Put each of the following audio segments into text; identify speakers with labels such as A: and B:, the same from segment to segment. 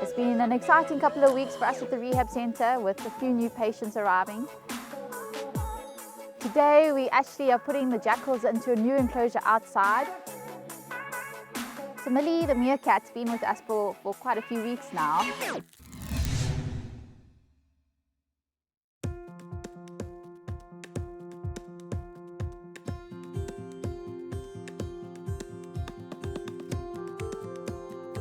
A: It's been an exciting couple of weeks for us at the rehab centre with a few new patients arriving. Today we actually are putting the jackals into a new enclosure outside. So Millie, the meerkat's been with us for quite a few weeks now.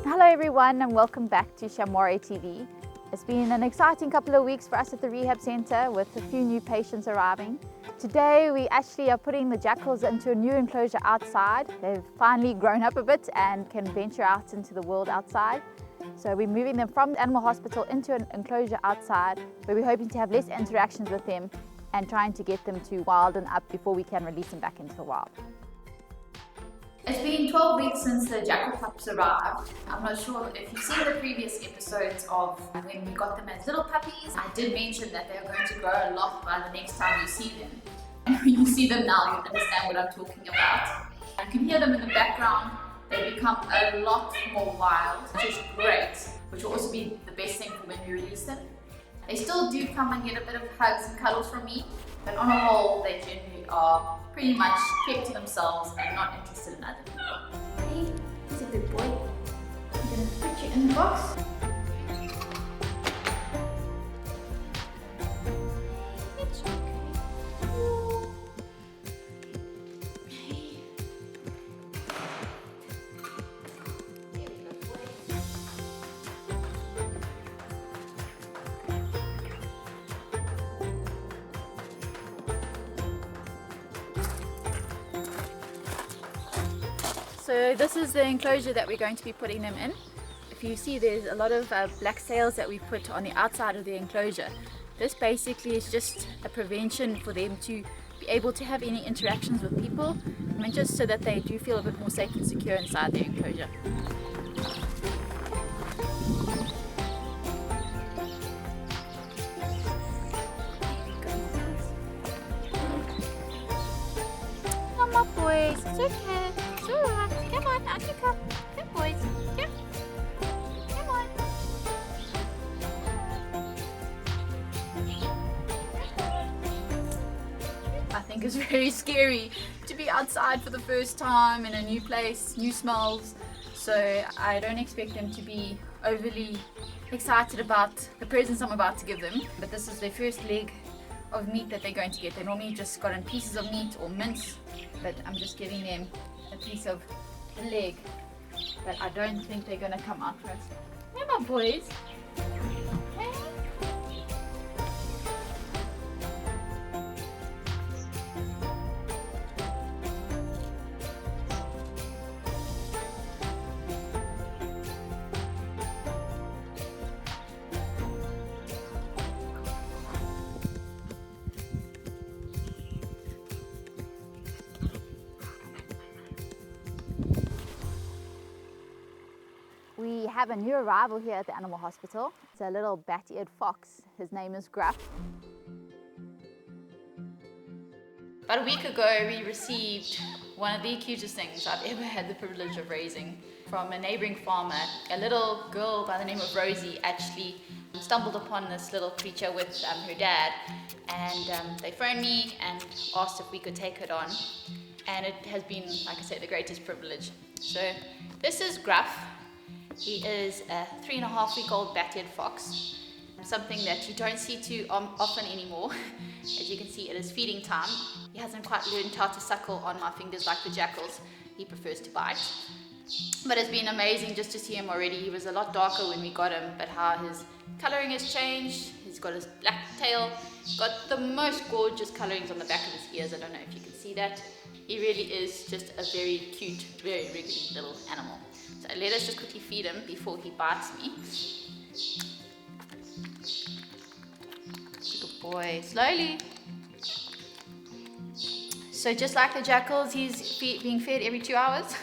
A: Hello everyone and welcome back to Shamwari TV. It's been an exciting couple of weeks for us at the rehab centre with a few new patients arriving. Today we actually are putting the jackals into a new enclosure outside. They've finally grown up a bit and can venture out into the world outside. So we're moving them from the animal hospital into an enclosure outside where we're hoping to have less interactions with them and trying to get them to wilden up before we can release them back into the wild.
B: It's been 12 weeks since the jackal pups arrived. I'm not sure if you've seen the previous episodes of when we got them as little puppies. I did mention that they're going to grow a lot by the next time you see them. And when you see them now, you understand what I'm talking about. You can hear them in the background. They become a lot more wild, which is great, which will also be the best thing for when we release them. They still do come and get a bit of hugs and cuddles from me, but on a whole, they generally are pretty much kept to themselves and not interested in other people. Hey, he's a good boy. I'm gonna put you in the box. It's okay. Hey. There we go, boy.
A: So this is the enclosure that we're going to be putting them in. If you see, there's a lot of black sails that we put on the outside of the enclosure. This basically is just a prevention for them to be able to have any interactions with people, I mean, just so that they do feel a bit more safe and secure inside the enclosure. Come on, boys, it's okay. Alright, come on, out you come. Come boys, come on. I think it's very scary to be outside for the first time in a new place, new smells. So I don't expect them to be overly excited about the presents I'm about to give them. But this is their first leg of meat that they're going to get. They normally just gotten pieces of meat or mince, but I'm just giving them a piece of the leg, but I don't think they're going to come out first. Come on, boys. Hey. We have a new arrival here at the animal hospital. It's a little Bateared fox. His name is Gruff. About a week ago, we received one of the cutest things I've ever had the privilege of raising from a neighboring farmer. A little girl by the name of Rosie actually stumbled upon this little creature with her dad, and they phoned me and asked if we could take it on. And it has been, like I said, the greatest privilege. So this is Gruff. He is a 3.5-week-old Bateared fox, something that you don't see too often anymore. As you can see, it is feeding time. He hasn't quite learned how to suckle on my fingers like the jackals. He prefers to bite. But it's been amazing just to see him already. He was a lot darker when we got him, but how his colouring has changed. He's got his black tail, got the most gorgeous colourings on the back of his ears. I don't know if you can see that. He really is just a very cute, very wriggly little animal. So let us just quickly feed him before he bites me. Good boy, slowly. So just like the jackals, he's being fed every 2 hours.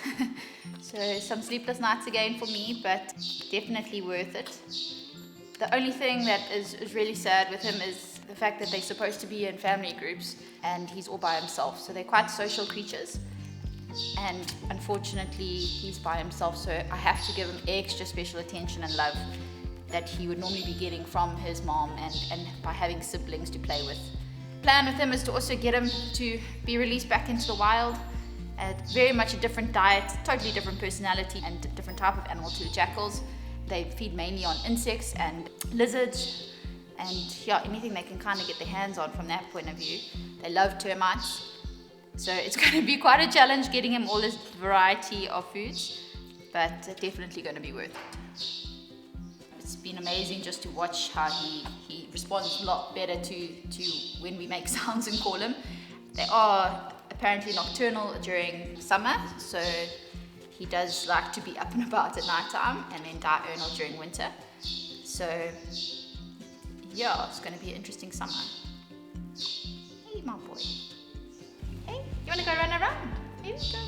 A: So some sleepless nights again for me, but definitely worth it. The only thing that is really sad with him is the fact that they're supposed to be in family groups and he's all by himself. So they're quite social creatures. And unfortunately, he's by himself, so I have to give him extra special attention and love that he would normally be getting from his mom and by having siblings to play with. Plan with him is to also get him to be released back into the wild. Very much a different diet, totally different personality and different type of animal to the jackals. They feed mainly on insects and lizards and anything they can kind of get their hands on from that point of view. They love termites. So it's going to be quite a challenge getting him all this variety of foods, but definitely going to be worth it. It's been amazing just to watch how he responds a lot better to when we make sounds and call him. They are apparently nocturnal during summer, so he does like to be up and about at night time, and then diurnal during winter. So yeah, it's going to be an interesting summer. Hey, my boy. Hey, you want to go run around? Here we go.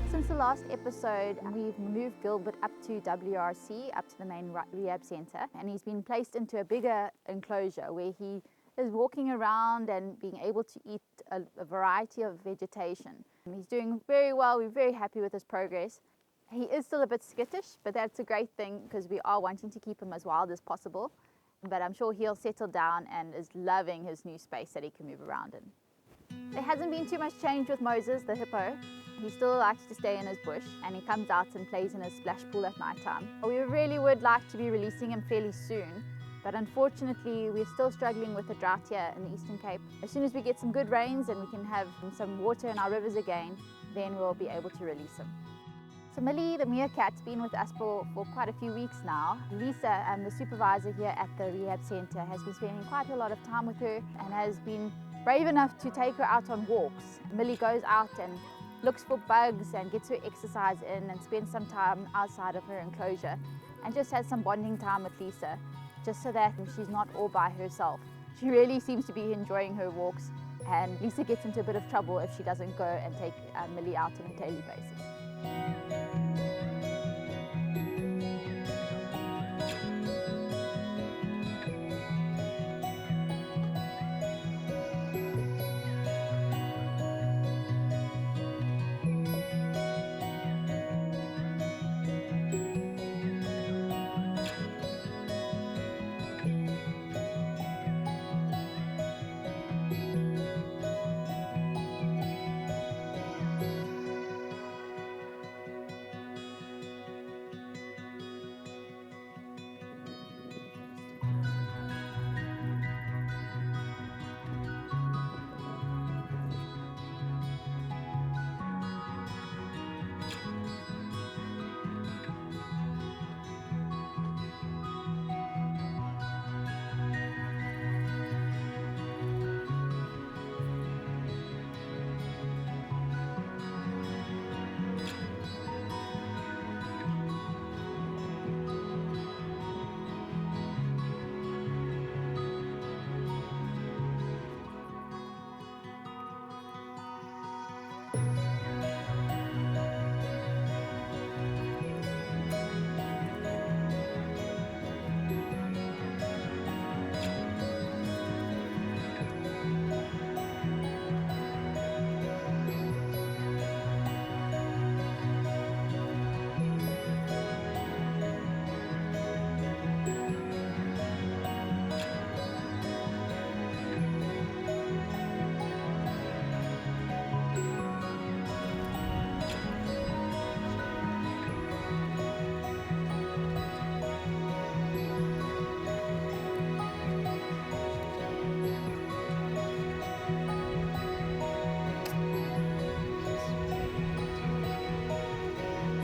A: Since the last episode, we've moved Gilbert up to WRC, up to the main rehab centre, and he's been placed into a bigger enclosure where he is walking around and being able to eat a variety of vegetation. He's doing very well. We're very happy with his progress. He is still a bit skittish, but that's a great thing because we are wanting to keep him as wild as possible. But I'm sure he'll settle down and is loving his new space that he can move around in. There hasn't been too much change with Moses, the hippo. He still likes to stay in his bush and he comes out and plays in his splash pool at night time. We really would like to be releasing him fairly soon, but unfortunately we're still struggling with the drought here in the Eastern Cape. As soon as we get some good rains and we can have some water in our rivers again, then we'll be able to release him. So Millie, the meerkat's been with us for quite a few weeks now. Lisa, the supervisor here at the rehab centre, has been spending quite a lot of time with her and has been brave enough to take her out on walks. Millie goes out and looks for bugs and gets her exercise in and spends some time outside of her enclosure and just has some bonding time with Lisa, just so that she's not all by herself. She really seems to be enjoying her walks, and Lisa gets into a bit of trouble if she doesn't go and take Millie out on a daily basis.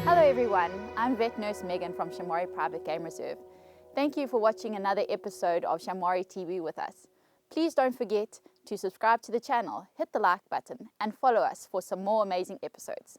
A: Hello everyone, I'm Vet Nurse Megan from Shamwari Private Game Reserve. Thank you for watching another episode of Shamwari TV with us. Please don't forget to subscribe to the channel, hit the like button and follow us for some more amazing episodes.